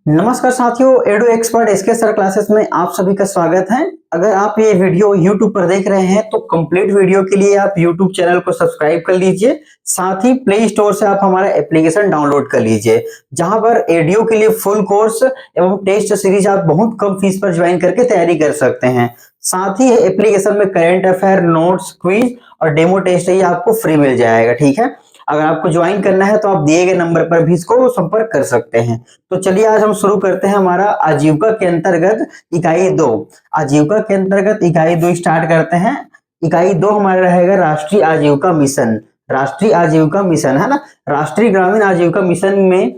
नमस्कार साथियों, edu expert SK sir classes में आप सभी का स्वागत है। अगर आप ये वीडियो YouTube पर देख रहे हैं तो कंप्लीट वीडियो के लिए आप YouTube चैनल को सब्सक्राइब कर लीजिए। साथ ही प्ले स्टोर से आप हमारा एप्लीकेशन डाउनलोड कर लीजिए, जहां पर एडीओ के लिए फुल कोर्स एवं टेस्ट सीरीज आप बहुत कम फीस पर ज्वाइन करके तैयारी कर सकते हैं। साथ ही एप्लीकेशन में करंट अफेयर, नोट्स, क्विज और डेमो टेस्ट ये आपको फ्री मिल जाएगा। ठीक है, अगर आपको ज्वाइन करना है तो आप दिए गए नंबर पर भी इसको संपर्क कर सकते हैं। तो चलिए आज हम शुरू करते हैं हमारा आजीविका के अंतर्गत इकाई 2। आजीविका के अंतर्गत इकाई 2 स्टार्ट करते हैं। इकाई 2 हमारा रहेगा राष्ट्रीय आजीविका मिशन। राष्ट्रीय आजीविका मिशन है ना, राष्ट्रीय ग्रामीण आजीविका मिशन में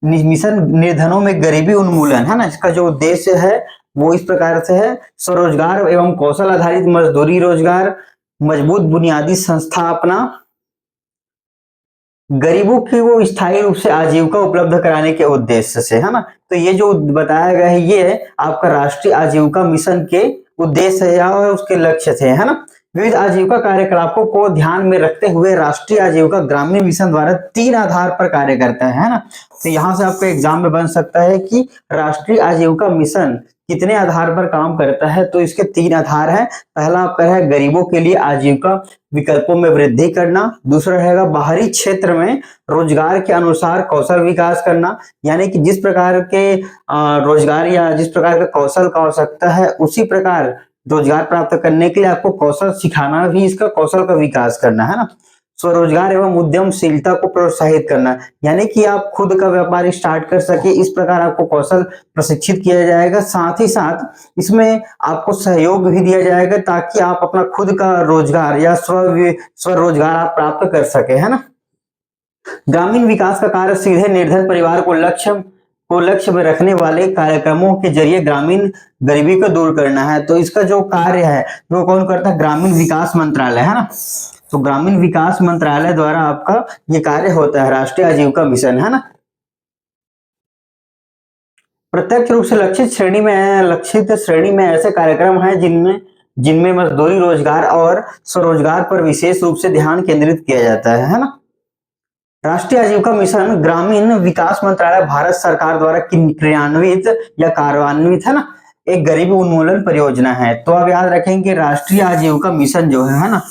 मिशन निर्धनों में गरीबी उन्मूलन है ना। इसका जो उद्देश्य है वो इस प्रकार से है: स्वरोजगार एवं कौशल आधारित मजदूरी रोजगार, मजबूत बुनियादी संस्थापना, गरीबों की वो स्थायी रूप से आजीविका उपलब्ध कराने के उद्देश्य से, है ना। तो ये जो बताया गया है ये आपका राष्ट्रीय आजीविका मिशन के उद्देश्य है और उसके लक्ष्य थे, है ना। विविध आजीविका कार्यकलापों को ध्यान में रखते हुए राष्ट्रीय आजीविका ग्रामीण मिशन द्वारा 3 आधार पर कार्य करता है ना। तो यहाँ से आपका एग्जाम में बन सकता है कि राष्ट्रीय आजीविका मिशन कितने आधार पर काम करता है। तो इसके 3 आधार हैं। पहला आपका है गरीबों के लिए आजीविका विकल्पों में वृद्धि करना, दूसरा रहेगा बाहरी क्षेत्र में रोजगार के अनुसार कौशल विकास करना, यानी कि जिस प्रकार के रोजगार या जिस प्रकार का कौशल का आवश्यकता है उसी प्रकार रोजगार प्राप्त करने के लिए आपको कौशल सिखाना भी, इसका कौशल का विकास करना है ना। स्वरोजगार एवं उद्यमशीलता को प्रोत्साहित करना, यानी कि आप खुद का व्यापार स्टार्ट कर सके, इस प्रकार आपको कौशल प्रशिक्षित किया जाएगा। साथ ही साथ इसमें आपको सहयोग भी दिया जाएगा ताकि आप अपना खुद का रोजगार या स्वरोजगार आप प्राप्त कर सके, है ना। ग्रामीण विकास का कार्य सीधे निर्धन परिवार को लक्ष्य में रखने वाले कार्यक्रमों के जरिए ग्रामीण गरीबी को दूर करना है। तो इसका जो कार्य है वो कौन करता है? ग्रामीण विकास मंत्रालय, है ना। तो ग्रामीण विकास मंत्रालय द्वारा आपका ये कार्य होता है, राष्ट्रीय आजीविका मिशन, है ना। प्रत्यक्ष रूप से लक्षित श्रेणी में ऐसे कार्यक्रम हैं जिनमें मजदूरी रोजगार और स्वरोजगार पर विशेष रूप से ध्यान केंद्रित किया जाता है ना। राष्ट्रीय आजीविका मिशन ग्रामीण विकास मंत्रालय भारत सरकार द्वारा क्रियान्वित या कार्यान्वित, है ना, एक गरीबी उन्मूलन परियोजना है। तो आप याद रखेंगे राष्ट्रीय आजीविका मिशन जो है ना,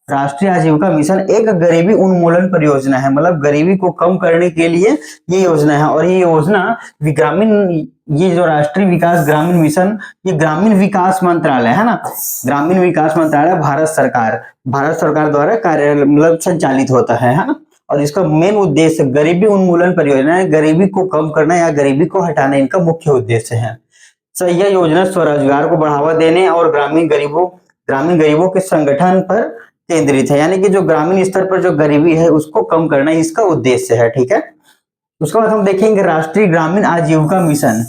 राष्ट्रीय आजीविका मिशन एक गरीबी उन्मूलन परियोजना है, मतलब गरीबी को कम करने के लिए ये योजना है। और ये योजना ग्रामीण, ये जो राष्ट्रीय विकास ग्रामीण मिशन, ये ग्रामीण विकास मंत्रालय है ना, ग्रामीण विकास मंत्रालय भारत सरकार द्वारा कार्य मतलब संचालित होता है ना। और इसका मेन उद्देश्य गरीबी उन्मूलन परियोजना है, गरीबी को कम करना या गरीबी को हटाना इनका मुख्य उद्देश्य है। तो यह योजना स्वरोजगार को बढ़ावा देने और ग्रामीण गरीबों के संगठन पर केंद्रित है, यानी कि जो ग्रामीण स्तर पर जो गरीबी है उसको कम करना इसका उद्देश्य है। ठीक है, उसके बाद हम देखेंगे राष्ट्रीय ग्रामीण आजीविका मिशन।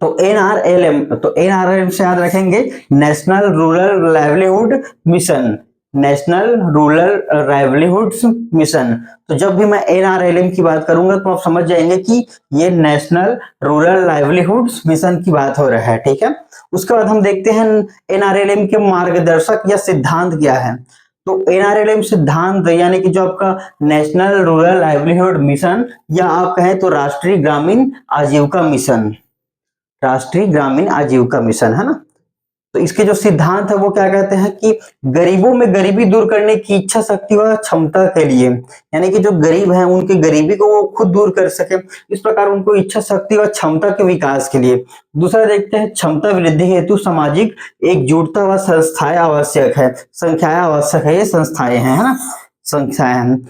तो एनआरएलएम से याद रखेंगे national rural livelihood mission, national rural livelihoods mission. तो जब भी मैं एनआरएलएम की बात करूंगा तो आप समझ जाएंगे कि ये नेशनल रूरल लाइवलीहुड्स मिशन की बात हो रहा है। ठीक है, उसके बाद हम देखते हैं एनआरएलएम के मार्गदर्शक या सिद्धांत क्या है। तो एनआरएलएम सिद्धांत यानी कि जो आपका नेशनल रूरल लाइवलीहुड मिशन या आप कहें तो राष्ट्रीय ग्रामीण आजीविका मिशन, राष्ट्रीय ग्रामीण आजीविका मिशन, है ना। तो इसके जो सिद्धांत है वो क्या कहते हैं कि गरीबों में गरीबी दूर करने की इच्छा शक्ति व क्षमता के लिए, यानी कि जो गरीब हैं उनकी गरीबी को वो खुद दूर कर सके, इस प्रकार उनको इच्छा शक्ति व क्षमता के विकास के लिए। दूसरा देखते हैं क्षमता वृद्धि हेतु सामाजिक एकजुटता व संस्थाएं आवश्यक है, संख्याएं आवश्यक है, ये संस्थाएं हैं, है ना, संख्याएं हैं।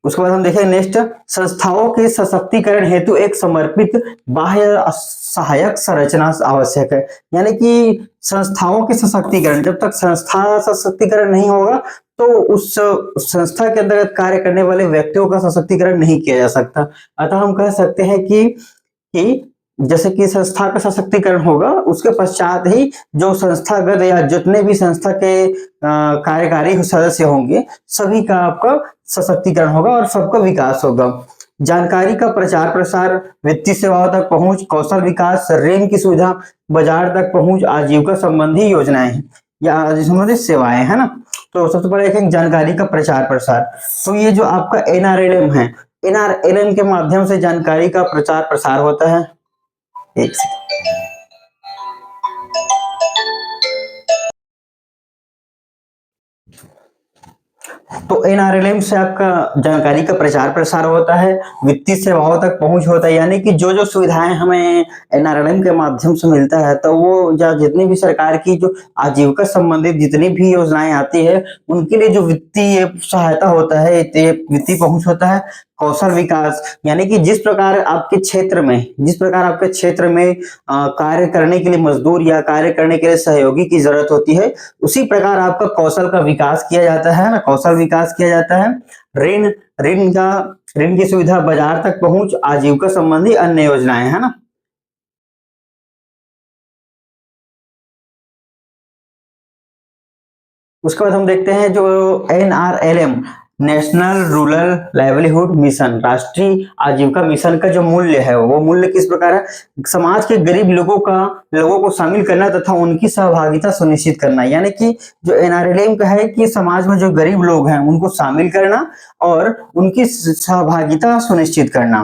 उसके बाद हम देखें नेक्स्ट, संस्थाओं के सशक्तिकरण हेतु एक समर्पित बाह्य सहायक संरचना आवश्यक है, यानी कि संस्थाओं के सशक्तिकरण, जब तक संस्था सशक्तिकरण नहीं होगा तो उस संस्था के अंतर्गत कार्य करने वाले व्यक्तियों का सशक्तिकरण नहीं किया जा सकता। अतः हम कह सकते हैं कि जैसे कि संस्था का सशक्तिकरण होगा उसके पश्चात ही जो संस्थागत या जितने भी संस्था के कार्यकारी सदस्य होंगे सभी का आपका सशक्तिकरण होगा और सबका विकास होगा। जानकारी का प्रचार प्रसार, वित्तीय सेवाओं तक पहुंच, कौशल विकास, ऋण की सुविधा, बाजार तक पहुंच, आजीविका संबंधी योजनाएं या संबंधित सेवाएं, है ना। तो सबसे पहले देखेंगे जानकारी का प्रचार प्रसार। तो ये जो आपका एनआरएलएम है NRLM के माध्यम से जानकारी का प्रचार प्रसार होता है। एक सेकंड। तो NRLM से आपका जानकारी का प्रचार प्रसार होता है, वित्तीय सेवाओं तक पहुंच होता है, यानी कि जो जो सुविधाएं हमें NRLM के माध्यम से मिलता है, तो वो या जितनी भी सरकार की जो आजीविका संबंधित जितनी भी योजनाएं आती है, उनके लिए जो वित्तीय सहायता होता है, वित्तीय पहुंच होता है। कौशल विकास, यानी कि जिस प्रकार आपके क्षेत्र में कार्य करने के लिए मजदूर या कार्य करने के लिए सहयोगी की जरूरत होती है, उसी प्रकार आपका कौशल का विकास किया जाता है ना, कौशल विकास किया जाता है। ऋण ऋण की सुविधा, बाजार तक पहुंच, आजीविका संबंधी अन्य योजनाएं, है ना। उसके बाद हम देखते हैं जो NRLM, national rural livelihood mission, राष्ट्रीय आजीविका मिशन का जो मूल्य है, वो मूल्य किस प्रकार है। समाज के गरीब लोगों को शामिल करना तथा उनकी सहभागिता सुनिश्चित करना, यानी कि जो NRLM का है कि समाज में जो गरीब लोग हैं उनको शामिल करना और उनकी सहभागिता सुनिश्चित करना।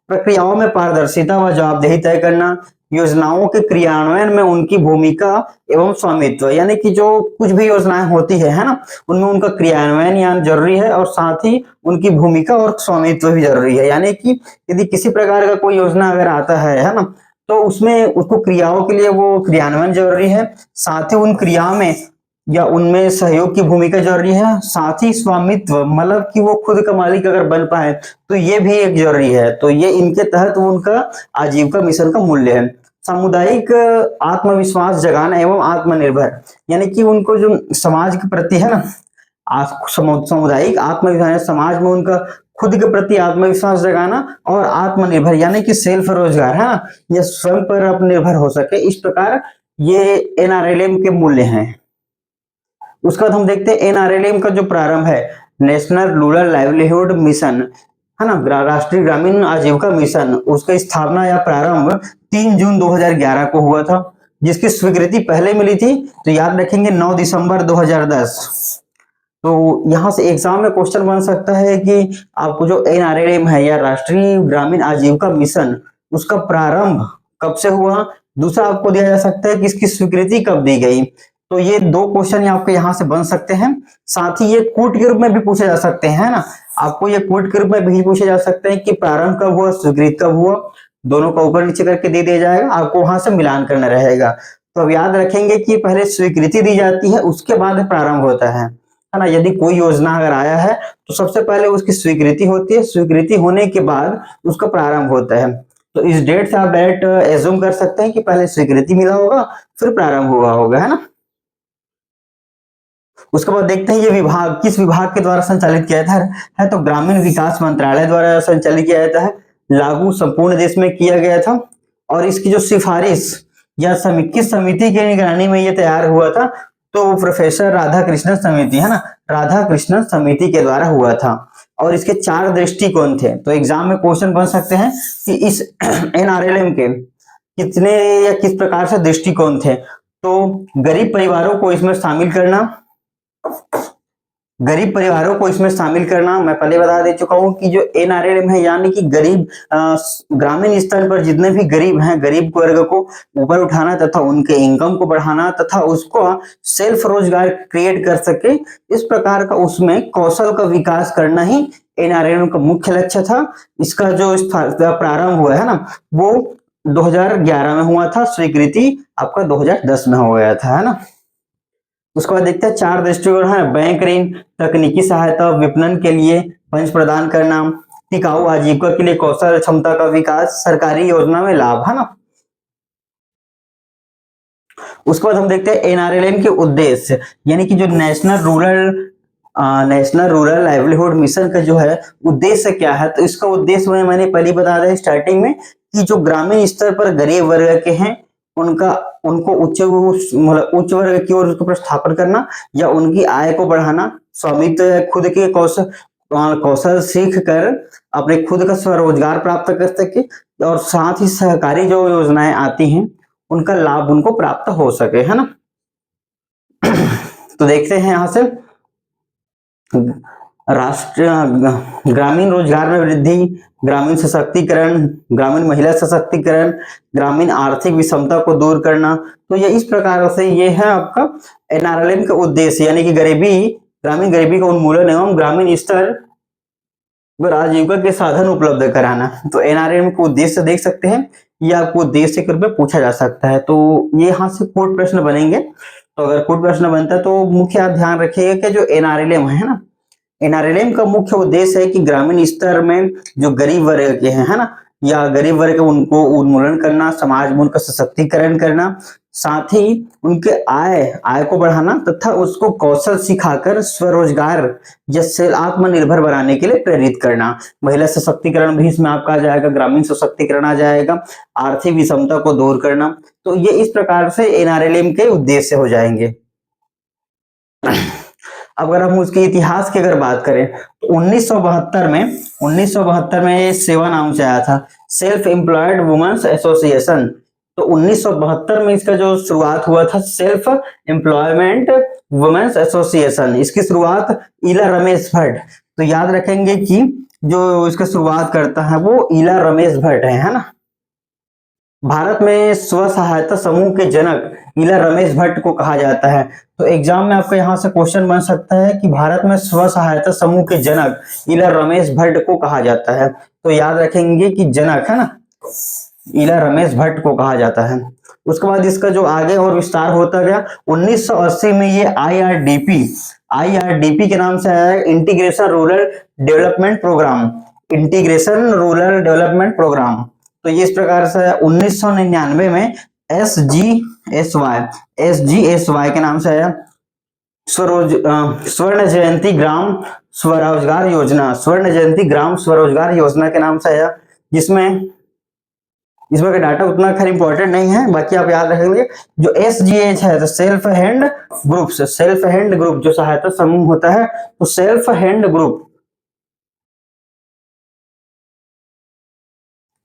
प्रक्रियाओं में पारदर्शिता व जवाबदेही तय करना, योजनाओं के क्रियान्वयन में उनकी भूमिका एवं स्वामित्व, यानी कि जो कुछ भी योजनाएं होती है ना, उनमें उनका क्रियान्वयन यहाँ जरूरी है और साथ ही उनकी भूमिका और स्वामित्व भी जरूरी है। यानी कि यदि किसी प्रकार का कोई योजना अगर आता है ना, तो उसमें उसको क्रियाओं के लिए वो क्रियान्वयन जरूरी है, साथ ही उन क्रियाओं में या उनमें सहयोग की भूमिका जरूरी है, साथ ही स्वामित्व मतलब कि वो खुद का मालिक अगर बन पाए तो ये भी एक जरूरी है। तो ये इनके तहत उनका आजीविका मिशन का मूल्य है। सामुदायिक आत्मविश्वास जगाना एवं आत्मनिर्भर, यानी कि उनको जो समाज के प्रति है ना, सामुदायिक आत्मविश्वास, समाज में उनका खुद के प्रति आत्मविश्वास जगाना और आत्मनिर्भर, यानी कि सेल्फ रोजगार है ना, ये स्वयं पर अपनिर्भर हो सके, इस प्रकार ये NRLM के मूल्य हैं। उसके बाद हम देखते हैं NRLM का जो प्रारंभ है, नेशनल रूरल लाइवलीहुड मिशन, है ना, राष्ट्रीय ग्रामीण आजीविका मिशन, उसका स्थापना या प्रारंभ 3 जून 2011 को हुआ था, जिसकी स्वीकृति पहले मिली थी, तो याद रखेंगे 9 दिसंबर 2010। तो यहां से एग्जाम में क्वेश्चन बन सकता है कि आपको जो NRLM है या राष्ट्रीय ग्रामीण आजीविका मिशन, उसका प्रारंभ कब से हुआ, दूसरा आपको दिया जा सकता है कि इसकी स्वीकृति कब दी गई। तो ये दो क्वेश्चन आपके यहाँ से बन सकते हैं। साथ ही ये कूट के रूप में भी पूछे जा सकते हैं ना, आपको ये कूट के रूप में भी पूछे जा सकते हैं कि प्रारंभ कब हुआ, स्वीकृति कब हुआ, दोनों का ऊपर नीचे करके दे दिया जाएगा, आपको वहां से मिलान करना रहेगा। तो अब याद रखेंगे कि पहले स्वीकृति दी जाती है, उसके बाद प्रारंभ होता है ना। यदि कोई योजना अगर आया है तो सबसे पहले उसकी स्वीकृति होती है, स्वीकृति होने के बाद उसका प्रारंभ होता है। तो इस डेट से आप डायरेक्ट एज्यूम कर सकते हैं कि पहले स्वीकृति मिला होगा फिर प्रारंभ हुआ होगा, है ना। उसके बाद देखते हैं ये विभाग किस विभाग के द्वारा संचालित किया जाता है, तो ग्रामीण विकास मंत्रालय द्वारा संचालित किया जाता है, लागू संपूर्ण देश में किया गया था, और इसकी जो सिफारिश या किस समिति की निगरानी में ये तैयार हुआ था, तो प्रोफेसर राधाकृष्णन समिति, है ना, राधाकृष्णन समिति के द्वारा हुआ था। और इसके 4 दृष्टिकोण थे। तो एग्जाम में क्वेश्चन बन सकते हैं कि इस NRLM के कितने या किस प्रकार से दृष्टिकोण थे। तो गरीब परिवारों को इसमें शामिल करना, मैं पहले बता दे चुका हूं कि जो NRLM है, यानी कि गरीब ग्रामीण स्तर पर जितने भी गरीब हैं, गरीब वर्ग को ऊपर उठाना तथा उनके इनकम को बढ़ाना तथा उसको सेल्फ रोजगार क्रिएट कर सके, इस प्रकार का उसमें कौशल का विकास करना ही NRLM का मुख्य लक्ष्य था। इसका जो प्रारंभ हुआ है ना, वो 2011 में हुआ था, स्वीकृति आपका 2010 में हो गया था, है ना। उसके बाद देखते हैं 4 दृष्टिकोण है, बैंक ऋण, तकनीकी सहायता, विपणन के लिए मंच प्रदान करना, टिकाऊ आजीविका के लिए कौशल क्षमता का विकास, सरकारी योजना में लाभ, है ना। उसके बाद हम देखते हैं NRLM के उद्देश्य, यानी कि जो नेशनल रूरल लाइवलीहुड मिशन का जो है उद्देश्य क्या है। तो इसका उद्देश्य मैंने पहले बता दिया स्टार्टिंग में कि जो ग्रामीण स्तर पर गरीब वर्ग के हैं उनको उच्च वर्ग की ओर उसको प्रस्थापन करना या उनकी आय को बढ़ाना, स्वामित्व, खुद के कौशल सीख कर अपने खुद का स्वरोजगार प्राप्त कर सके, और साथ ही सहकारी जो योजनाएं आती हैं उनका लाभ उनको प्राप्त हो सके, है ना। तो देखते हैं यहां से राष्ट्र ग्रामीण रोजगार में वृद्धि, ग्रामीण सशक्तिकरण, ग्रामीण महिला सशक्तिकरण, ग्रामीण आर्थिक विषमता को दूर करना। तो ये इस प्रकार से ये है आपका एनआरएलएम का उद्देश्य, यानी कि ग्रामीण गरीबी का उन्मूलन एवं ग्रामीण स्तर पर आजीविका के साधन उपलब्ध कराना। तो एनआरएलएम को उद्देश्य देख सकते हैं, ये आपको उद्देश्य के रूप में पूछा जा सकता है। तो ये यहाँ से कोट प्रश्न बनेंगे। तो अगर कोट प्रश्न बनता है तो मुख्य आप ध्यान रखिएगा कि जो एनआरएलएम है ना, एनआरएलएम का मुख्य उद्देश्य है कि ग्रामीण स्तर में जो गरीब वर्ग के हैं, है ना, या गरीब वर्ग उनको उन्मूलन करना, समाज में उनका सशक्तिकरण करना, साथ ही उनके आय को बढ़ाना तथा उसको कौशल सिखाकर स्वरोजगार या सेल्फ आत्मनिर्भर बनाने के लिए प्रेरित करना। महिला सशक्तिकरण भी इसमें आपका आ जाएगा, ग्रामीण सशक्तिकरण आ जाएगा, आर्थिक विषमता को दूर करना। तो ये इस प्रकार से एनआरएलएम के उद्देश्य हो जाएंगे। अगर हम उसके इतिहास की अगर बात करें तो 1972 में सेवा नाम से आया था, सेल्फ एम्प्लॉयड वुमेन्स एसोसिएशन। तो 1972 में इसका जो शुरुआत हुआ था, सेल्फ एम्प्लॉयमेंट वुमेन्स एसोसिएशन, इसकी शुरुआत ईला रमेश भट्ट। तो याद रखेंगे कि जो इसका शुरुआत करता है वो ईला रमेश भट्ट है ना। भारत में स्व सहायता समूह के जनक ईला रमेश भट्ट को कहा जाता है। तो एग्जाम में आपका यहाँ से क्वेश्चन बन सकता है कि भारत में स्व सहायता समूह के जनक ईला रमेश भट्ट को कहा जाता है। तो याद रखेंगे कि जनक है ना, ईला रमेश भट्ट को कहा जाता है। उसके बाद इसका जो आगे और विस्तार होता गया, 1980 में ये आईआरडीपी के नाम से आया, integration rural development programme, integration rural development programme. तो ये इस प्रकार से 1999 में एसजीएसवाई के नाम से आया, स्वर्ण जयंती ग्राम स्वरोजगार योजना, स्वर्ण जयंती ग्राम स्वरोजगार योजना के नाम से आया, जिसमें का डाटा उतना खैर इंपॉर्टेंट नहीं है, बाकी आप याद रखेंगे। जो एसजीएच है तो सेल्फ हेल्प ग्रुप जो सहायता समूह होता है, तो सेल्फ हेल्प ग्रुप।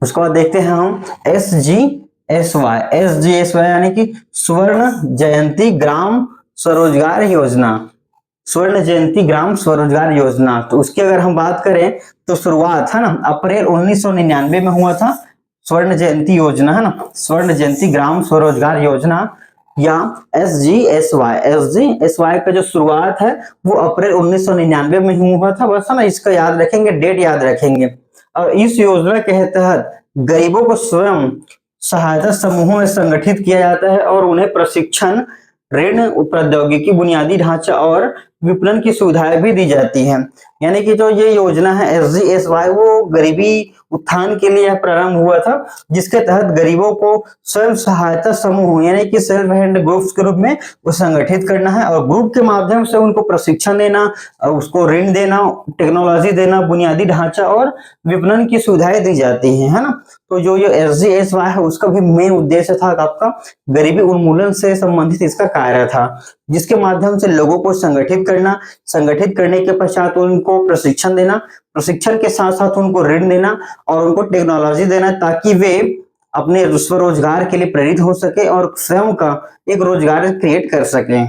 उसके बाद देखते हैं हम एसजीएसवाई यानी कि स्वर्ण जयंती ग्राम स्वरोजगार योजना, स्वर्ण जयंती ग्राम स्वरोजगार योजना। तो उसकी अगर हम बात करें तो शुरुआत है ना अप्रैल 1999 में हुआ था, स्वर्ण जयंती योजना है ना, स्वर्ण जयंती ग्राम स्वरोजगार योजना या एसजीएसवाई का जो शुरुआत है वो अप्रैल 1999 में हुआ था। बस है ना, इसका याद रखेंगे, डेट याद रखेंगे। और इस योजना के तहत गरीबों को स्वयं सहायता समूहों में संगठित किया जाता है और उन्हें प्रशिक्षण, ऋण, प्रौद्योगिकी, बुनियादी ढांचा और विपणन की सुविधाएं भी दी जाती हैं। यानी कि जो ये योजना है एसजीएसवाई, वो गरीबी उत्थान के लिए प्रारंभ हुआ था, जिसके तहत गरीबों को स्वयं सहायता समूह यानी कि सेल्फ हेल्प ग्रुप्स के रूप में वो संगठित करना है और ग्रुप के माध्यम से उनको प्रशिक्षण देना, उसको ऋण देना, टेक्नोलॉजी देना, बुनियादी ढांचा और विपणन की सुविधाएं दी जाती है ना। तो जो ये एसजीएसवाई है उसका भी मेन उद्देश्य था आपका गरीबी उन्मूलन से संबंधित इसका कार्य था, जिसके माध्यम से लोगों को संगठित करना, संगठित करने के पश्चात उनको प्रशिक्षण देना, प्रशिक्षण के साथ साथ उनको ऋण देना और उनको टेक्नोलॉजी देना, ताकि वे अपने स्वरोजगार के लिए प्रेरित हो सके और स्वयं का एक रोजगार क्रिएट कर सके।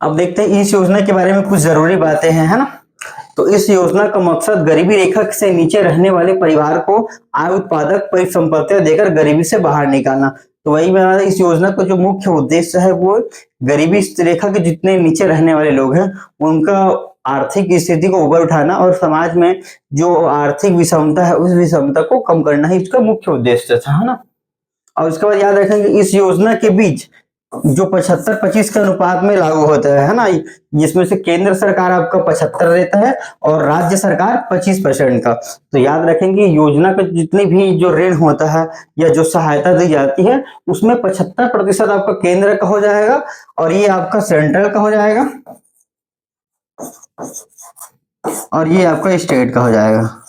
अब देखते हैं इस योजना के बारे में कुछ जरूरी बातें हैं, है ना। तो इस योजना का मकसद गरीबी रेखा से नीचे रहने वाले परिवार को आय उत्पादक परिसंपत्तियां देकर गरीबी से बाहर निकालना। तो वही बना, इस योजना का जो मुख्य उद्देश्य है वो गरीबी रेखा के जितने नीचे रहने वाले लोग हैं उनका आर्थिक स्थिति को ऊपर उठाना और समाज में जो आर्थिक विषमता है उस विषमता को कम करना ही इसका मुख्य उद्देश्य था, है ना। और उसके बाद याद रखेंगे इस योजना के बीच जो 75-25 के अनुपात में लागू होता है ना, जिसमें से केंद्र सरकार आपका 75 देता है और राज्य सरकार 25% का। तो याद रखेंगे योजना का जितने भी जो ऋण होता है या जो सहायता दी जाती है उसमें 75% आपका केंद्र का हो जाएगा और ये आपका सेंट्रल का हो जाएगा और ये आपका स्टेट का हो जाएगा।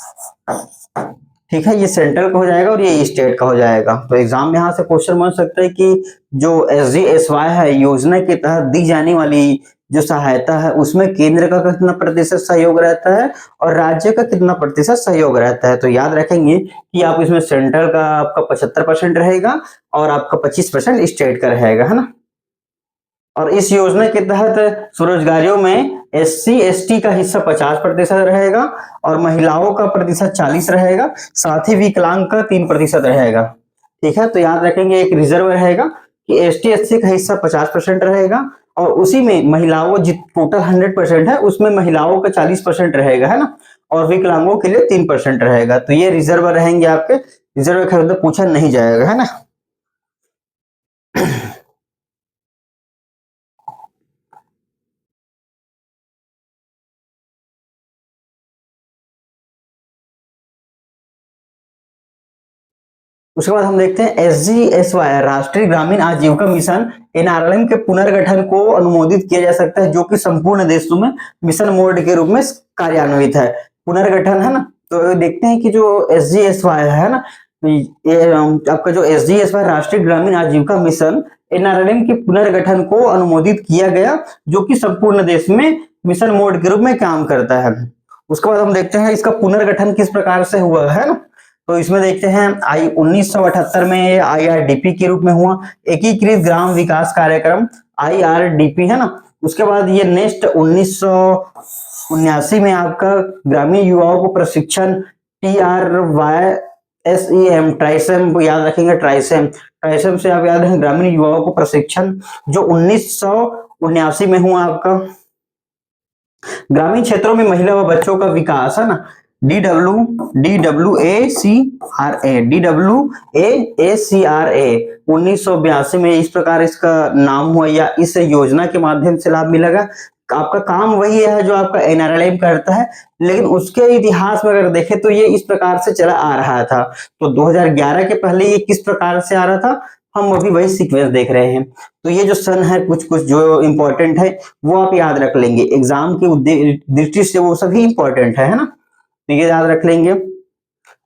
ठीक है, ये सेंट्रल का हो जाएगा और ये स्टेट का हो जाएगा। तो एग्जाम में यहाँ से क्वेश्चन बन सकता है कि जो एसजीएसवाई है योजना के तहत दी जाने वाली जो सहायता है उसमें केंद्र का कितना प्रतिशत सहयोग रहता है और राज्य का कितना प्रतिशत सहयोग रहता है। तो याद रखेंगे कि आप इसमें सेंट्रल का आपका 75% रहेगा और आपका 25% स्टेट का रहेगा, है ना। और इस योजना के तहत स्वरोजगारियों में SC ST का हिस्सा 50% रहेगा और महिलाओं का प्रतिशत 40 रहेगा, साथ ही विकलांग का 3% रहेगा। ठीक है, तो याद रखेंगे एक रिजर्व रहेगा कि ST SC का हिस्सा 50% रहेगा और उसी में महिलाओं टोटल 100% है, उसमें महिलाओं का 40% रहेगा, है ना, और विकलांगों के लिए 3% रहेगा। तो ये रिजर्व रहेंगे आपके, रिजर्व का मतलब पूछा नहीं जाएगा, है ना। उसके बाद हम देखते हैं SGSY राष्ट्रीय ग्रामीण आजीविका मिशन NRLM के पुनर्गठन को अनुमोदित किया जा सकता है, जो कि संपूर्ण देशों में मिशन मोड के रूप में कार्यान्वित है। पुनर्गठन है ना, तो देखते हैं कि जो SGSY है ना, ये आपका जो SGSY राष्ट्रीय ग्रामीण आजीविका मिशन NRLM के पुनर्गठन को अनुमोदित किया गया, जो कि संपूर्ण देश में मिशन मोड के रूप में काम करता है। उसके बाद हम देखते हैं इसका पुनर्गठन किस प्रकार से हुआ है ना, तो इसमें देखते हैं 1978 में IRDP के रूप में हुआ, एकीकृत ग्राम विकास कार्यक्रम IRDP, है ना। उसके बाद ये नेक्स्ट 1979 में आपका ग्रामीण युवाओं को प्रशिक्षण TRYSEM ट्राइसेम याद रखेंगे, ट्राइसेम ट्राइसेम से आप याद रखें ग्रामीण युवाओं को प्रशिक्षण, जो 1979 में हुआ आपका। ग्रामीण क्षेत्रों में महिला व बच्चों का विकास, है ना, DWACRA 1982 में इस प्रकार इसका नाम हुआ या इस योजना के माध्यम से लाभ मिलेगा। आपका काम वही है जो आपका NRLM करता है, लेकिन उसके इतिहास में अगर देखें तो ये इस प्रकार से चला आ रहा था। तो 2011 के पहले ये किस प्रकार से आ रहा था, हम अभी वही सीक्वेंस देख रहे हैं। तो ये जो सन है कुछ कुछ जो इंपॉर्टेंट है वो आप याद रख लेंगे, एग्जाम की दृष्टि से वो सभी इंपॉर्टेंट है ना, तो ये याद रख लेंगे।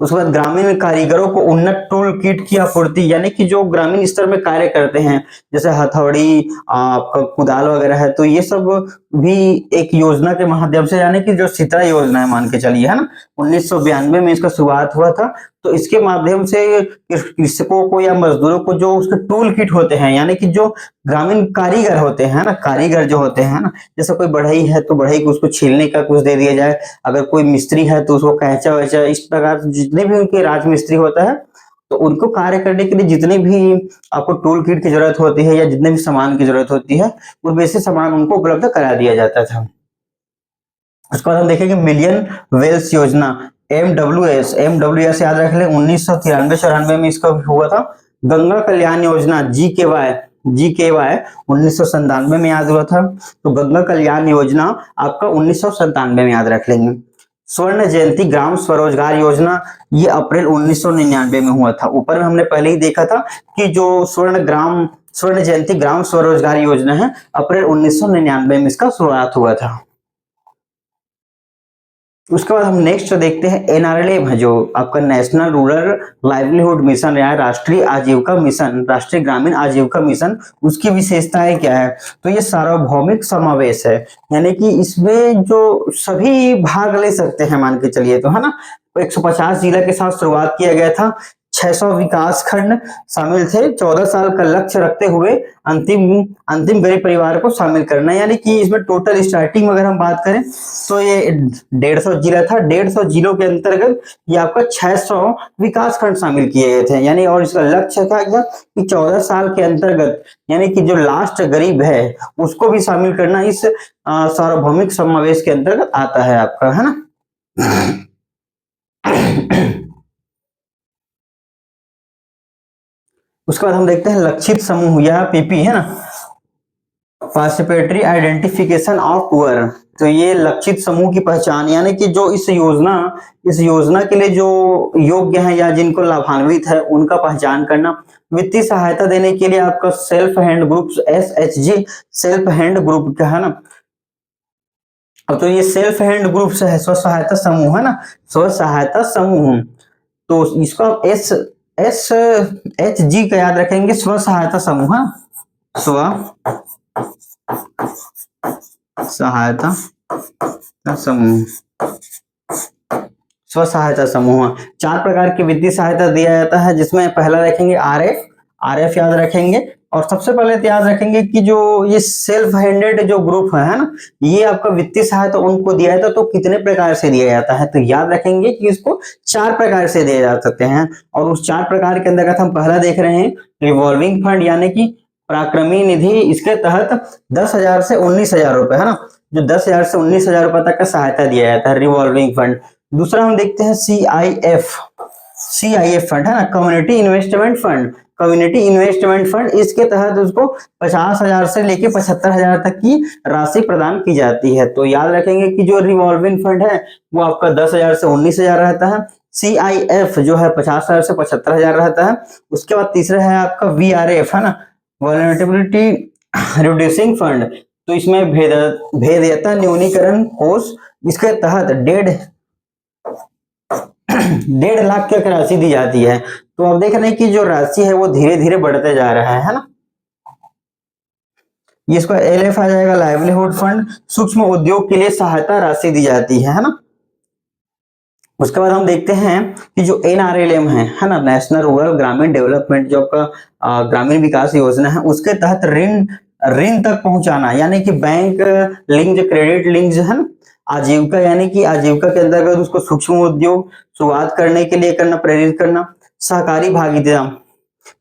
उसके बाद ग्रामीण कारीगरों को उन्नत टूल किट की आपूर्ति, यानी कि जो ग्रामीण स्तर में कार्य करते हैं जैसे हथौड़ी, आपका कुदाल वगैरह है, तो ये सब भी एक योजना के माध्यम से, यानी कि जो सितरा योजना है मान के चलिए, है ना, 1992 में इसका शुरुआत हुआ था। तो इसके माध्यम से कृषकों को या मजदूरों को जो उसके टूल किट होते हैं, यानी कि जो ग्रामीण कारीगर होते हैं ना, कारीगर जो होते हैं ना, जैसे कोई बढ़ई है तो बढ़ई को उसको छीलने का कुछ दे दिया जाए, अगर कोई मिस्त्री है तो उसको कैंचा वैचा, इस प्रकार जितने भी उनके राजमिस्त्री होता है तो उनको कार्य करने के लिए जितने भी आपको टूल किट की जरूरत होती है या जितने भी सामान की जरूरत होती है वो बेसिक सामान उनको उपलब्ध करा दिया जाता था। उसके बाद हम देखेंगे मिलियन वेल्स योजना MWS याद रख ले, 1993-94 में इसका हुआ था। गंगा कल्याण योजना GKY 1997 में याद हुआ था। तो गंगा कल्याण योजना आपका 1997 में याद रख लेंगे। स्वर्ण जयंती ग्राम स्वरोजगार योजना ये अप्रैल 1999 में हुआ था। ऊपर में हमने पहले ही देखा था कि जो स्वर्ण जयंती ग्राम स्वरोजगार योजना है अप्रैल 1999 में इसका शुरुआत हुआ था। उसके बाद हम नेक्स्ट देखते हैं NRLM है, जो आपका नेशनल रूरल लाइवलीहुड मिशन या राष्ट्रीय आजीविका मिशन, राष्ट्रीय ग्रामीण आजीविका मिशन, उसकी विशेषताएं क्या है। तो ये सार्वभौमिक समावेश है, यानी कि इसमें जो सभी भाग ले सकते हैं मान के चलिए, तो है ना, 150 जिला के साथ शुरुआत किया गया था, 600 विकास खंड शामिल थे, 14 साल का लक्ष्य रखते हुए अंतिम गरीब परिवार को शामिल करना, यानी कि इसमें टोटल स्टार्टिंग में अगर हम बात करें तो ये 150 जिला था, 150 जिलों के अंतर्गत ये आपका 600 विकास खंड शामिल किए गए थे, यानी और इसका लक्ष्य था क्या कि 14 साल के अंतर्गत, यानी कि जो लास्ट गरीब है उसको भी शामिल करना इस सार्वभौमिक समावेश के अंतर्गत आता है आपका, है ना। उसके बाद हम देखते हैं लक्षित समूह या PP, है ना, पार्टिसिपेटरी आइडेंटिफिकेशन ऑफ पुअर। तो ये लक्षित समूह की पहचान, यानी कि जो इस योजना के लिए जो योग्य है या जिनको लाभान्वित है उनका पहचान करना। वित्तीय सहायता देने के लिए आपका self help group SHG self help group का, है ना। अब तो ये सेल्फ हेल्प ग्रुप से है, स्व सहायता समूह, है ना, स्व सहायता समूह। तो इसको आप SHG का याद रखेंगे, स्व सहायता समूह, है? स्व सहायता समूह, स्व सहायता समूह 4 प्रकार की वित्तीय सहायता दिया जाता है, जिसमें पहला रखेंगे RF याद रखेंगे, और सबसे पहले तो याद रखेंगे कि जो ये सेल्फ हेल्डेड जो ग्रुप है ना, ये आपका वित्तीय सहायता उनको दिया जाता है तो कितने प्रकार से दिया जाता है, तो याद रखेंगे कि इसको 4 प्रकार से दिए जा सकते हैं। और उस 4 प्रकार के अंतर्गत हम पहला देख रहे हैं रिवॉल्विंग फंड यानी कि पराक्रमी निधि। इसके तहत 10,000 से 19,000 रुपए है ना, जो 10,000 से 19,000 रुपए तक का सहायता दिया जाता है, रिवॉल्विंग फंड। दूसरा हम देखते हैं सीआईएफ फंड है ना, community investment fund. Community investment fund, इसके तहत उसको 50,000 से लेके 75,000 तक की राशि प्रदान की जाती है। तो याद रखेंगे कि जो रिवॉल्विंग फंड है वो आपका 10,000 से 19,000 रहता है। सीआईएफ जो है 50,000 से 75,000 रहता है। उसके बाद तीसरा है आपका वीआरएफ है ना, वल्नरेबिलिटी रिड्यूसिंग फंड। तो इसमें भेद्यता न्यूनीकरण कोष, इसके तहत 1.5 लाख की राशि दी जाती है। तो आप देख रहे हैं कि जो राशि है वो धीरे धीरे बढ़ते जा रहा है ना। इसको एलएफ आ जाएगा, लाइवलीहुड फंड, सूक्ष्म उद्योग के लिए सहायता राशि दी जाती है ना। उसके बाद हम देखते हैं कि जो एनआरएलएम है ना, नेशनल रूरल ग्रामीण डेवलपमेंट, जो आपका ग्रामीण विकास योजना है, उसके तहत ऋण तक पहुंचाना, यानी कि बैंक लिंक क्रेडिट लिंक है ना, आजीविका यानी कि आजीविका के अंतर्गत उसको सूक्ष्म उद्योग शुरुआत करने के लिए करना, प्रेरित करना। सहकारी भागीदारी,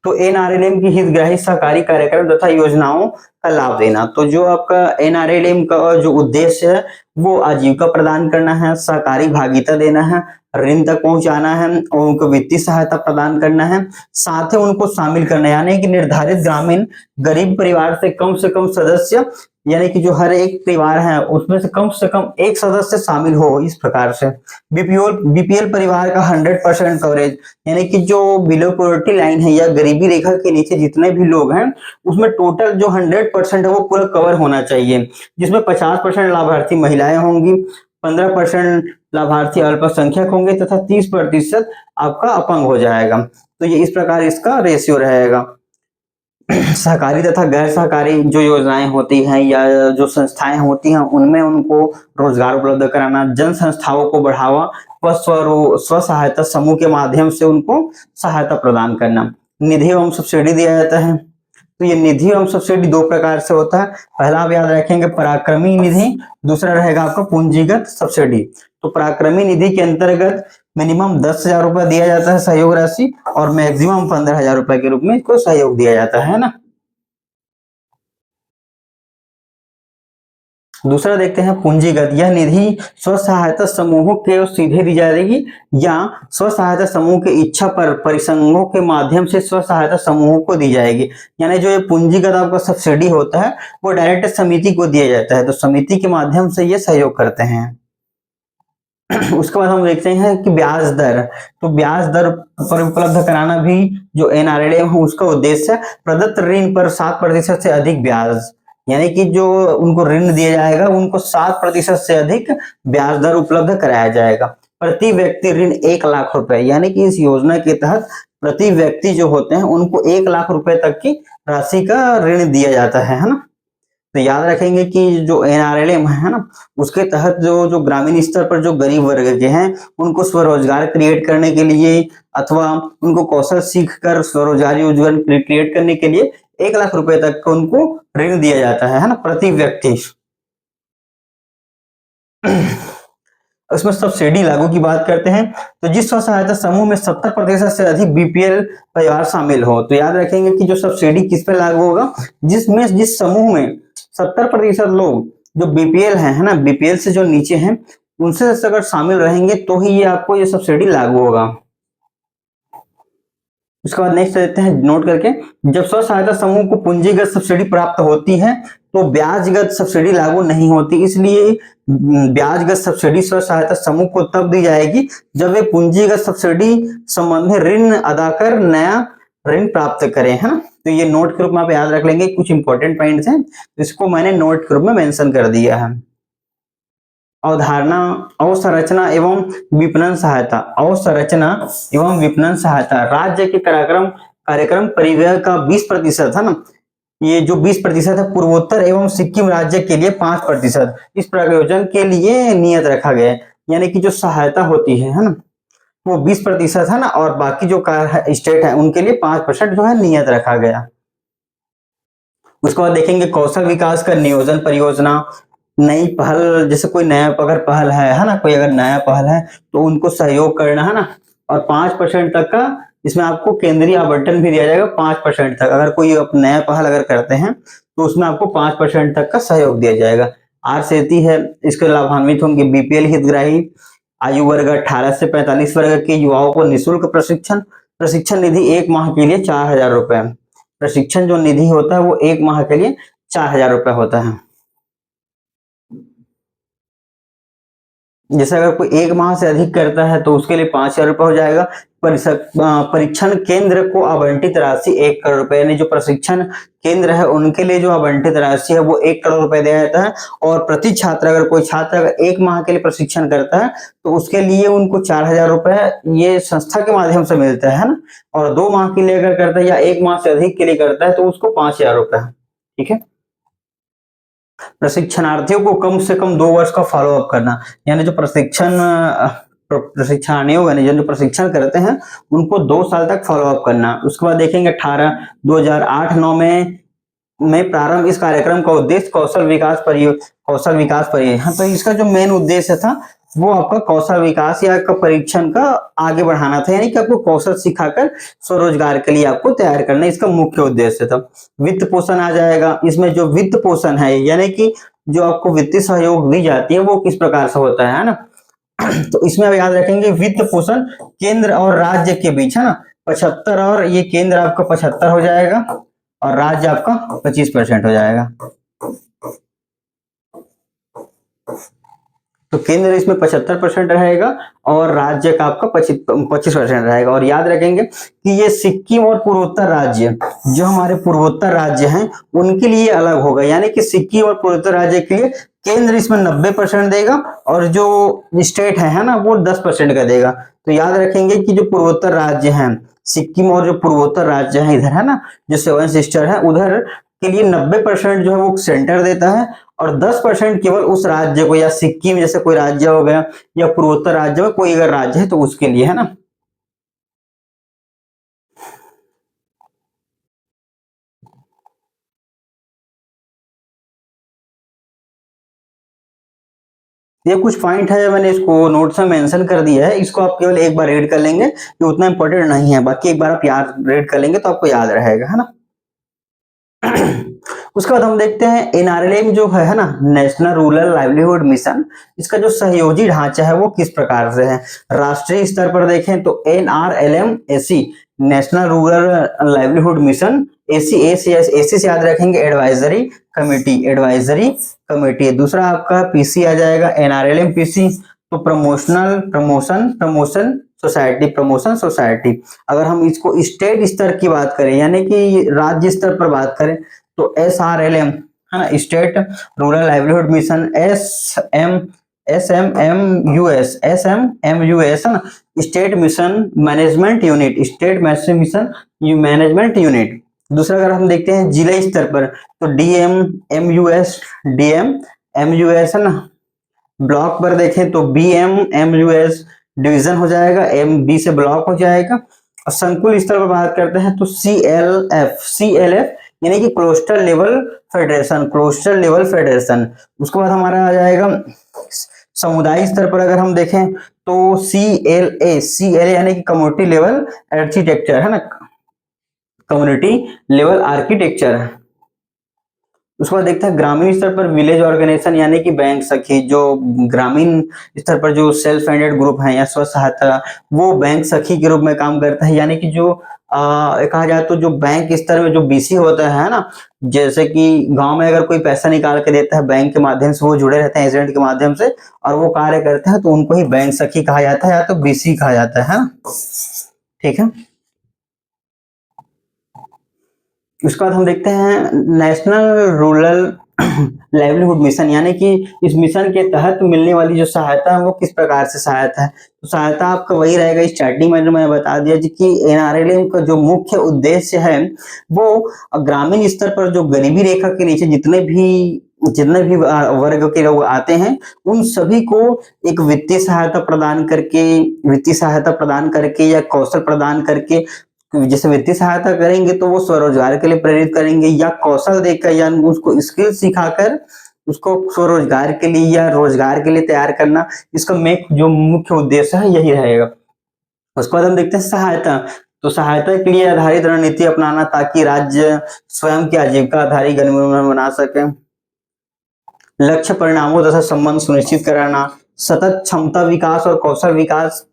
तो एनआरएलएम की हितग्राही सहकारी कार्यक्रम तथा योजनाओं का लाभ देना। तो जो आपका एनआरएलएम का जो उद्देश्य है वो आजीविका प्रदान करना है, सहकारी भागीदारी देना है, ऋण तक पहुंचाना है और उनको वित्तीय सहायता प्रदान करना है, साथ ही उनको शामिल करना है, यानी कि निर्धारित ग्रामीण गरीब परिवार से कम सदस्य, यानी कि जो हर एक परिवार है उसमें से कम एक सदस्य शामिल हो। इस प्रकार से बीपीएल परिवार का 100% कवरेज, यानी कि जो बिलो पॉवर्टी लाइन है या गरीबी रेखा के नीचे जितने भी लोग हैं उसमें टोटल जो 100% है वो पूरा कवर होना चाहिए, जिसमें 50% लाभार्थी महिलाएं होंगी, 15% लाभार्थी अल्पसंख्यक होंगे तथा 30% आपका अपंग हो जाएगा। तो ये इस प्रकार इसका रेशियो रहेगा। सहकारी तथा गैर सहकारी जो योजनाएं होती हैं या जो संस्थाएं होती हैं उनमें उनको रोजगार उपलब्ध कराना, जन संस्थाओं को बढ़ावा व स्व सहायता समूह के माध्यम से उनको सहायता प्रदान करना। निधि एवं सब्सिडी दिया जाता है। तो ये निधि एवं सब्सिडी 2 प्रकार से होता है। पहला आप याद रखेंगे पराक्रमी निधि, दूसरा रहेगा आपका पूंजीगत सब्सिडी। तो पराक्रमी निधि के अंतर्गत मिनिमम 10,000 रुपए दिया जाता है सहयोग राशि और मैक्सिमम 15,000 रुपए के रूप में इसको सहयोग दिया जाता है ना। दूसरा देखते हैं पूंजीगत, यह निधि स्व सहायता समूहों के सीधे दी जाएगी या स्व सहायता समूह के इच्छा पर परिसंघों के माध्यम से स्व सहायता समूहों को दी जाएगी। यानी जो ये पूंजीगत आपका सब्सिडी होता है वो डायरेक्ट समिति को दिया जाता है, तो समिति के माध्यम से ये सहयोग करते हैं। उसके बाद हम देखते हैं कि ब्याज दर, तो ब्याज दर पर उपलब्ध कराना भी जो एनआरएलएम है उसका उद्देश्य है। प्रदत्त ऋण पर 7% से अधिक ब्याज, यानी कि जो उनको ऋण दिया जाएगा उनको 7% से अधिक ब्याज दर उपलब्ध कराया जाएगा। प्रति व्यक्ति ऋण 1 लाख रुपए, यानी कि इस योजना के तहत प्रति व्यक्ति जो होते हैं उनको 1 लाख रुपए तक की राशि का ऋण दिया जाता है ना। तो याद रखेंगे कि जो एनआरएलएम है ना उसके तहत जो ग्रामीण स्तर पर जो गरीब वर्ग के हैं उनको स्वरोजगार क्रिएट करने के लिए अथवा उनको कौशल सीख कर स्वरोजगार योजना क्रिएट करने के लिए 1 लाख रुपए तक का उनको ऋण दिया जाता है ना, प्रति व्यक्ति। उसमें सब्सिडी लागू की बात करते हैं, तो जिस स्व सहायता समूह में 70% से अधिक बीपीएल परिवार शामिल हो, तो याद रखेंगे कि जो सब्सिडी किस पे लागू होगा, जिस समूह में 70% लोग जो बीपीएल है ना, बीपीएल से जो नीचे हैं उनसे अगर शामिल रहेंगे तो ही ये आपको ये सब्सिडी लागू होगा। उसके बाद नेक्स्ट देते हैं नोट करके, जब स्व सहायता समूह को पूंजीगत सब्सिडी प्राप्त होती है तो ब्याजगत सब्सिडी लागू नहीं होती, इसलिए ब्याजगत सब्सिडी स्व सहायता समूह को तब दी जाएगी जब वे पूंजीगत सब्सिडी संबंधी ऋण अदा कर नया ऋण प्राप्त करें, है ना। तो ये नोट के रूप में आप याद रख लेंगे, कुछ इंपॉर्टेंट पॉइंट्स हैं इसको मैंने नोट के रूप में मेंशन कर दिया है। अवधारणा, अवसंरचना एवं विपणन सहायता, अवसंरचना एवं विपणन सहायता, राज्य के कार्यक्रम परिव्यय का 20% है ना, ये जो 20% है पूर्वोत्तर एवं सिक्किम राज्य के लिए 5% इस प्रायोजन के लिए नियत रखा गया है। यानी कि जो सहायता होती है ना वो 20% है ना, और बाकी जो स्टेट है उनके लिए 5% जो है नियत रखा गया। उसके बाद देखेंगे कौशल विकास का नियोजन परियोजना, नई पहल, जैसे कोई नया अगर पहल है ना, कोई अगर नया पहल है तो उनको सहयोग करना है ना। और 5% तक का इसमें आपको केंद्रीय आवंटन भी दिया जाएगा, 5% तक। अगर कोई नया पहल अगर करते हैं तो उसमें आपको 5% तक का सहयोग दिया जाएगा। आर सेती है, इसके लाभान्वित होंगे बीपीएल हितग्राही, आयु वर्ग 18 से 45 वर्ग के युवाओं को निःशुल्क प्रशिक्षण, प्रशिक्षण निधि 1 माह के लिए 4,000 रुपए। प्रशिक्षण जो निधि होता है वो 1 माह के लिए 4,000 रुपए होता है। जैसे अगर कोई 1 माह से अधिक करता है तो उसके लिए 5,000 रुपए हो जाएगा। परीक्षण केंद्र को आवंटित राशि 1 करोड़ रुपए, यानी जो प्रशिक्षण केंद्र है उनके लिए जो आवंटित राशि है वो 1 करोड़ रुपए दिया जाता है। और प्रति छात्र, अगर कोई छात्र अगर 1 माह के लिए प्रशिक्षण करता है तो उसके लिए उनको 4,000 रुपए ये संस्था के माध्यम से मिलता है ना। और 2 माह के लिए अगर करता है या 1 माह से अधिक के लिए करता है तो उसको 5,000 रुपए। ठीक है। प्रशिक्षणार्थियों को कम से कम 2 वर्ष का फॉलो अप करना, यानी जो प्रशिक्षणार्थियों यानी जो प्रशिक्षण करते हैं उनको 2 साल तक फॉलो अप करना। उसके बाद देखेंगे 2008-9 में प्रारंभ। इस कार्यक्रम का उद्देश्य कौशल विकास परियोजना, तो इसका जो मेन उद्देश्य था वो आपका कौशल विकास या आपका परीक्षण का आगे बढ़ाना था, यानी कि आपको कौशल सिखाकर स्वरोजगार के लिए आपको तैयार करना, इसका मुख्य उद्देश्य था। वित्त पोषण आ जाएगा इसमें। जो वित्त पोषण है यानी कि जो आपको वित्तीय सहयोग दी जाती है वो किस प्रकार से होता है ना। तो इसमें आप याद रखेंगे वित्त पोषण केंद्र और राज्य के बीच है ना 75, और ये केंद्र आपका 75 हो जाएगा और राज्य आपका 25% हो जाएगा। तो केंद्र इसमें 75% रहेगा और राज्य का आपका 25% रहेगा। और याद रखेंगे कि ये सिक्किम और पूर्वोत्तर राज्य, जो हमारे पूर्वोत्तर राज्य हैं उनके लिए अलग होगा, यानी कि सिक्किम और पूर्वोत्तर राज्य के लिए केंद्र इसमें 90% देगा और जो स्टेट है ना वो 10% का देगा। तो याद रखेंगे कि जो पूर्वोत्तर राज्य हैं, सिक्किम और जो पूर्वोत्तर राज्य है इधर है ना, जो 7 सिस्टर है उधर के लिए 90% जो है वो सेंटर देता है और 10% केवल उस राज्य को, या सिक्किम जैसे कोई राज्य हो गया या पूर्वोत्तर राज्य में कोई अगर राज्य है तो उसके लिए है ना। ये कुछ पॉइंट है, मैंने इसको नोट्स में मेंशन कर दिया है, इसको आप केवल एक बार रीड कर लेंगे, ये उतना इंपॉर्टेंट नहीं है, बाकी एक बार आप याद रीड कर लेंगे तो आपको याद रहेगा है ना। उसके बाद हम देखते हैं एनआरएलएम जो है ना, नेशनल रूरल लाइवलीहुड मिशन, इसका जो सहयोगी ढांचा है वो किस प्रकार से है। राष्ट्रीय स्तर पर देखें तो NRLM AC, national rural livelihood mission, AC से याद रखेंगे एडवाइजरी कमेटी। दूसरा आपका पीसी आ जाएगा एनआरएलएम पीसी, तो प्रमोशन सोसाइटी। अगर हम इसको स्टेट स्तर की बात करें यानी कि राज्य स्तर पर बात करें तो SRLM है ना, state rural livelihood mission, SMMUS है ना, स्टेट मिशन मैनेजमेंट यूनिट। दूसरा अगर हम देखते हैं जिला स्तर पर तो DMMUS है ना। ब्लॉक पर देखें तो BMMUS डिवीजन हो जाएगा, MB से ब्लॉक हो जाएगा। और संकुल स्तर पर बात करते हैं तो CLF यानी कि क्लस्टर लेवल फेडरेशन। उसके बाद हमारा आ जाएगा समुदाय स्तर पर अगर हम देखें तो CLA यानी कि कम्युनिटी लेवल आर्किटेक्चर है ना, कम्युनिटी लेवल आर्किटेक्चर। उसके बाद देखते हैं ग्रामीण स्तर पर विलेज ऑर्गेनाइजेशन यानी कि बैंक सखी, जो ग्रामीण स्तर पर जो सेल्फ हेल्प ग्रुप है या स्व सहायता, वो बैंक सखी के रूप में काम करता है, यानी कि जो कहा जाए तो जो बैंक स्तर में जो बीसी होता है ना, जैसे कि गांव में अगर कोई पैसा निकाल के देता है बैंक के माध्यम से, वो जुड़े रहते हैं एजेंट के माध्यम से और वो कार्य करते हैं तो उनको ही बैंक सखी कहा जाता है या तो बीसी कहा जाता है ना। ठीक है। उसके बाद हम देखते हैं नेशनल रूरल लाइवलीहुड मिशन, यानी कि इस मिशन के तहत मिलने वाली जो सहायता है वो किस प्रकार से सहायता है। तो सहायता आपका वही रहेगा, स्टार्टिंग में मैंने बता दिया कि एनआरएलएम का जो मुख्य उद्देश्य है वो ग्रामीण स्तर पर जो गरीबी रेखा के नीचे जितने भी वर्ग के लोग आते हैं उन सभी को एक वित्तीय सहायता प्रदान करके या कौशल प्रदान करके जैसे वित्तीय सहायता करेंगे तो वो स्वरोजगार के लिए प्रेरित करेंगे, या कौशल देकर या उसको स्किल सिखाकर उसको स्वरोजगार के लिए या रोजगार के लिए तैयार करना, इसका जो मुख्य उद्देश्य है यही रहेगा। उसके बाद हम देखते हैं सहायता। तो सहायता के लिए आधारित रणनीति अपनाना ताकि राज्य स्वयं की आजीविका आधारित गतिविधियां बना सके। लक्ष्य परिणामों तथा संबंध सुनिश्चित कराना, सतत क्षमता विकास और कौशल विकास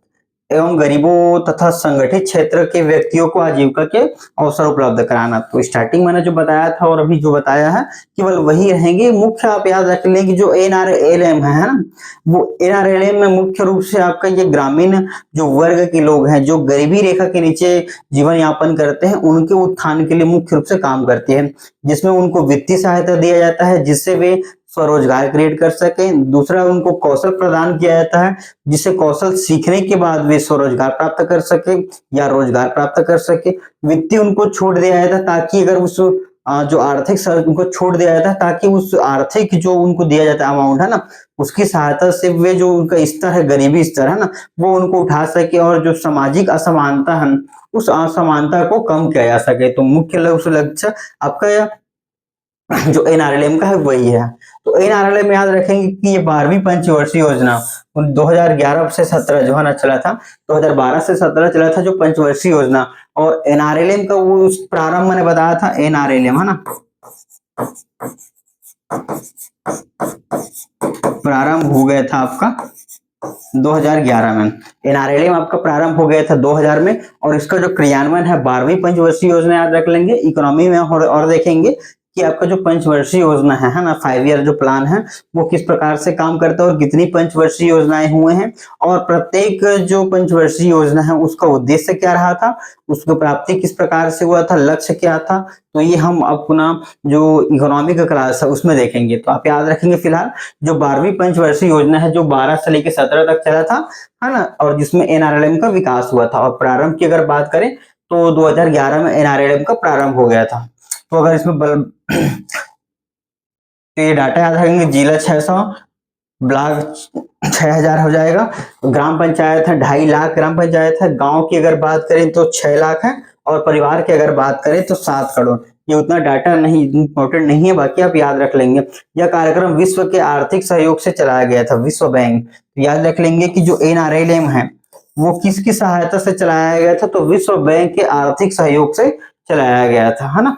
एवं गरीबों तथा संगठित क्षेत्र के व्यक्तियों को आजीविका के अवसर उपलब्ध कराना। तो स्टार्टिंग मैंने जो बताया था और अभी जो बताया है केवल वही रहेंगे। मुख्य आप याद रख लें कि जो NRLM है ना, वो NRLM में मुख्य रूप से आपका ये ग्रामीण जो वर्ग के लोग हैं, जो गरीबी रेखा के नीचे जीवन यापन करते हैं, उनके उत्थान के लिए मुख्य रूप से काम करती है, जिसमें उनको वित्तीय सहायता दिया जाता है जिससे वे स्वरोजगार क्रिएट कर सके। दूसरा, उनको कौशल प्रदान किया जाता है जिससे कौशल सीखने के बाद वे स्वरोजगार प्राप्त कर सके या रोजगार प्राप्त कर सके। वित्तीय उनको छूट दिया जाता है ताकि अगर उस जो आर्थिक उनको छूट दिया जाता है ताकि उस आर्थिक जो उनको दिया जाता है अमाउंट है ना, उसकी सहायता से वे जो उनका स्तर है, गरीबी स्तर है ना, वो उनको उठा सके और जो सामाजिक असमानता है उस असमानता को कम किया जा सके। तो मुख्य लक्ष्य आपका जो NRLM का है वही है। तो NRLM याद रखेंगे कि ये 12वीं पंचवर्षीय योजना 2011 से 17 जो है ना चला था, 2012 से 17 चला था जो पंचवर्षीय योजना। और NRLM का वो प्रारंभ मैंने बताया था, NRLM है ना, प्रारंभ हो गया था आपका 2011 में। NRLM आपका प्रारंभ हो गया था 2000 में और इसका जो क्रियान्वयन है 12वीं पंचवर्षीय योजना याद रख लेंगे। इकोनॉमी में और देखेंगे कि आपका जो पंचवर्षीय योजना है ना, 5 ईयर जो प्लान है वो किस प्रकार से काम करता है और कितनी पंचवर्षीय योजनाएं हुए हैं और प्रत्येक जो पंचवर्षीय योजना है उसका उद्देश्य क्या रहा था, उसकी प्राप्ति किस प्रकार से हुआ था, लक्ष्य क्या था। तो ये हम अपना जो इकोनॉमी का क्लास है उसमें देखेंगे। तो आप याद रखेंगे फिलहाल जो 12वीं पंचवर्षीय योजना है जो 12 से लेकर 17 तक चला था है ना, और जिसमें NRLM का विकास हुआ था। और प्रारंभ की अगर बात करें तो 2011 में NRLM का प्रारंभ हो गया था। तो अगर इसमें तो ये डाटा याद रखेंगे, जिला 600, ब्लॉक 6000 हो जाएगा, ग्राम पंचायत है 2.5 लाख ग्राम पंचायत है, गांव की अगर बात करें तो 6 लाख है और परिवार की अगर बात करें तो 7 करोड़। ये उतना डाटा नहीं इंपॉर्टेंट नहीं है, बाकी आप याद रख लेंगे। यह कार्यक्रम विश्व के आर्थिक सहयोग से चलाया गया था, विश्व बैंक। तो याद रख लेंगे कि जो NRLM है वो किसकी सहायता से चलाया गया था, तो विश्व बैंक के आर्थिक सहयोग से चलाया गया था, है ना।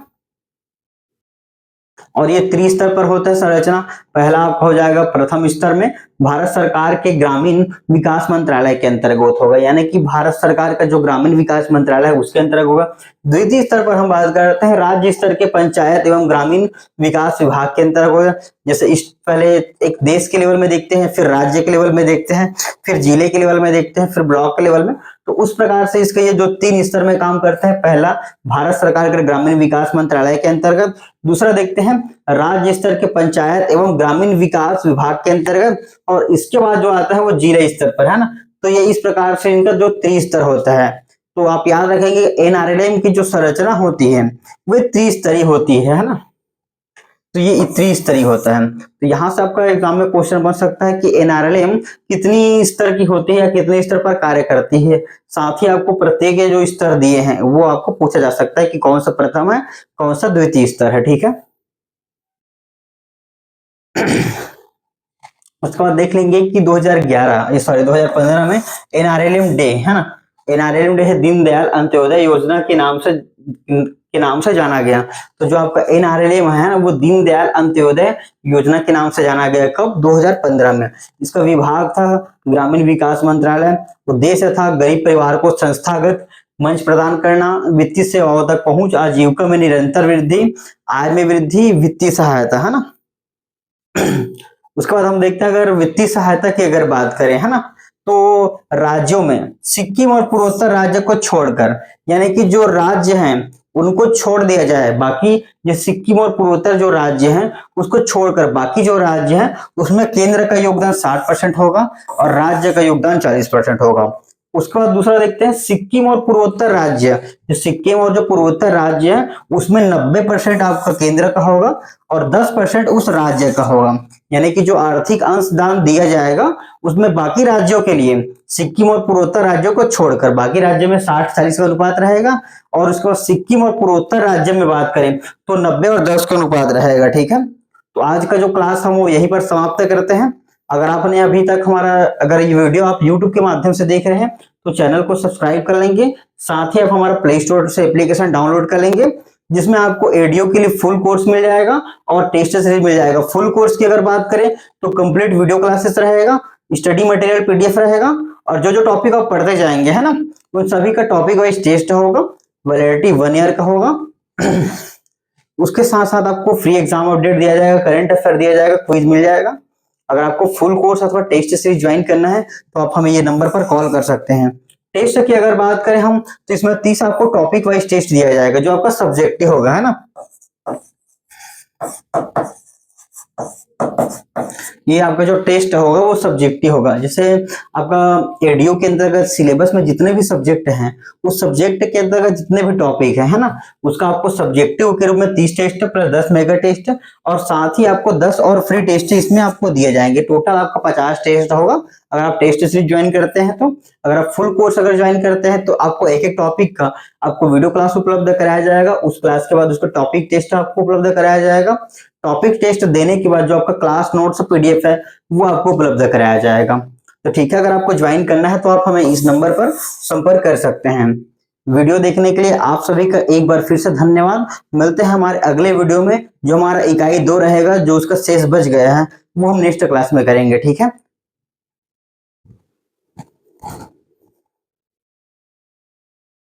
और ये त्रिस्तर पर होता है संरचना। पहला हो जाएगा प्रथम स्तर में भारत सरकार के ग्रामीण विकास मंत्रालय के अंतर्गत होगा, यानी कि भारत सरकार का जो ग्रामीण विकास मंत्रालय है उसके अंतर्गत होगा। द्वितीय स्तर पर हम बात करते हैं राज्य स्तर के पंचायत एवं ग्रामीण विकास विभाग के अंतर्गत होगा। जैसे इस पहले एक देश के लेवल में देखते हैं, फिर राज्य के लेवल में देखते हैं, फिर जिले के लेवल में देखते हैं, फिर ब्लॉक के लेवल में। तो उस प्रकार से इसका ये जो 3 स्तर में काम करता है, पहला भारत सरकार के ग्रामीण विकास मंत्रालय के अंतर्गत, दूसरा देखते हैं राज्य स्तर के पंचायत एवं ग्रामीण विकास विभाग के अंतर्गत, और इसके बाद जो आता है वो जिला स्तर पर, है ना। तो ये इस प्रकार से इनका जो त्रिस्तर होता है। तो आप याद रखेंगे NRLM की जो संरचना होती है वो त्रिस्तरीय होती है ना। तो ये त्रिस्तरीय होता है। तो यहाँ से आपका एग्जाम में क्वेश्चन बन सकता है कि NRLM कितनी स्तर की होती है या कितने स्तर पर कार्य करती है। साथ ही आपको प्रत्येक जो स्तर दिए हैं वो आपको पूछा जा सकता है कि कौन सा प्रथम है, कौन सा द्वितीय स्तर है, ठीक है। उसके बाद देख लेंगे कि 2015 में NRLM डे है ना, NRLM डे है दीनदयाल अंत्योदय योजना के नाम से जाना गया। तो जो आपका NRLM है ना वो दीनदयाल अंत्योदय योजना के नाम से जाना गया। कब? 2015 में। इसका विभाग था ग्रामीण विकास मंत्रालय। उद्देश्य था गरीब परिवार को संस्थागत मंच प्रदान करना, वित्तीय सेवाओं तक पहुंच, आजीविका में निरंतर वृद्धि, आय में वृद्धि, वित्तीय सहायता, है ना। उसके बाद हम देखते हैं अगर वित्तीय सहायता की अगर बात करें, है ना, तो राज्यों में सिक्किम और पूर्वोत्तर राज्य को छोड़कर, यानी कि जो राज्य हैं उनको छोड़ दिया जाए, बाकी जो सिक्किम और पूर्वोत्तर जो राज्य हैं उसको छोड़कर बाकी जो राज्य हैं उसमें केंद्र का योगदान 60% होगा और राज्य का योगदान 40% होगा। उसके बाद दूसरा देखते हैं सिक्किम और पूर्वोत्तर राज्य। जो सिक्किम और जो पूर्वोत्तर राज्य है उसमें 90% आपका केंद्र का होगा और 10% उस राज्य का होगा। यानी कि जो आर्थिक अंशदान दिया जाएगा उसमें बाकी राज्यों के लिए, सिक्किम और पूर्वोत्तर राज्यों को छोड़कर बाकी राज्यों में 60-40 का अनुपात रहेगा, और उसके बाद सिक्किम और पूर्वोत्तर राज्य में बात करें तो 90 और 10 का अनुपात रहेगा। ठीक है, तो आज का जो क्लास हम वो यहीं पर समाप्त करते हैं। अगर आपने अभी तक अगर ये वीडियो आप YouTube के माध्यम से देख रहे हैं तो चैनल को सब्सक्राइब कर लेंगे, साथ ही आप हमारा प्ले स्टोर से एप्लीकेशन डाउनलोड कर लेंगे, जिसमें आपको एडीओ के लिए फुल कोर्स मिल जाएगा और टेस्ट सीरीज मिल जाएगा। फुल कोर्स की अगर बात करें तो कंप्लीट वीडियो क्लासेस रहेगा, स्टडी मटेरियल पीडीएफ रहेगा, और जो जो टॉपिक आप पढ़ते जाएंगे है ना, उन सभी का टॉपिक वाइज टेस्ट होगा, वैलिडिटी 1 ईयर का होगा। उसके साथ साथ आपको फ्री एग्जाम अपडेट दिया जाएगा, करंट अफेयर दिया जाएगा, क्विज मिल जाएगा। अगर आपको फुल कोर्स अथवा टेस्ट सीरीज ज्वाइन करना है तो आप हमें ये नंबर पर कॉल कर सकते हैं। टेस्ट की अगर बात करें हम तो इसमें 30 आपको टॉपिक वाइज टेस्ट दिया जाएगा जो आपका सब्जेक्टिव होगा, है ना। ये आपका जो टेस्ट होगा वो सब्जेक्टिव होगा। जैसे आपका एडीओ के अंतर्गत सिलेबस में जितने भी सब्जेक्ट हैं, उस सब्जेक्ट के अंतर्गत जितने भी टॉपिक है ना, उसका आपको सब्जेक्टिव के रूप में 30 टेस्ट प्लस 10 मेगा टेस्ट, और साथ ही आपको 10 और फ्री टेस्ट इसमें आपको दिए जाएंगे। टोटल आपका 50 टेस्ट होगा अगर आप टेस्ट सीरीज ज्वाइन करते हैं तो। अगर आप फुल कोर्स अगर ज्वाइन करते हैं तो आपको एक एक टॉपिक का आपको वीडियो क्लास उपलब्ध कराया जाएगा, उस क्लास के बाद उसका टॉपिक टेस्ट आपको उपलब्ध कराया जाएगा। टॉपिक टेस्ट देने के बाद जो आपका क्लास नोट्स पीडीएफ है वो आपको उपलब्ध कराया जाएगा। तो ठीक है, अगर आपको ज्वाइन करना है तो आप हमें इस नंबर पर संपर्क कर सकते हैं। वीडियो देखने के लिए आप सभी का एक बार फिर से धन्यवाद। मिलते हैं हमारे अगले वीडियो में, जो हमारा इकाई 2 रहेगा, जो उसका शेष बच गया है वो हम नेक्स्ट क्लास में करेंगे। ठीक है।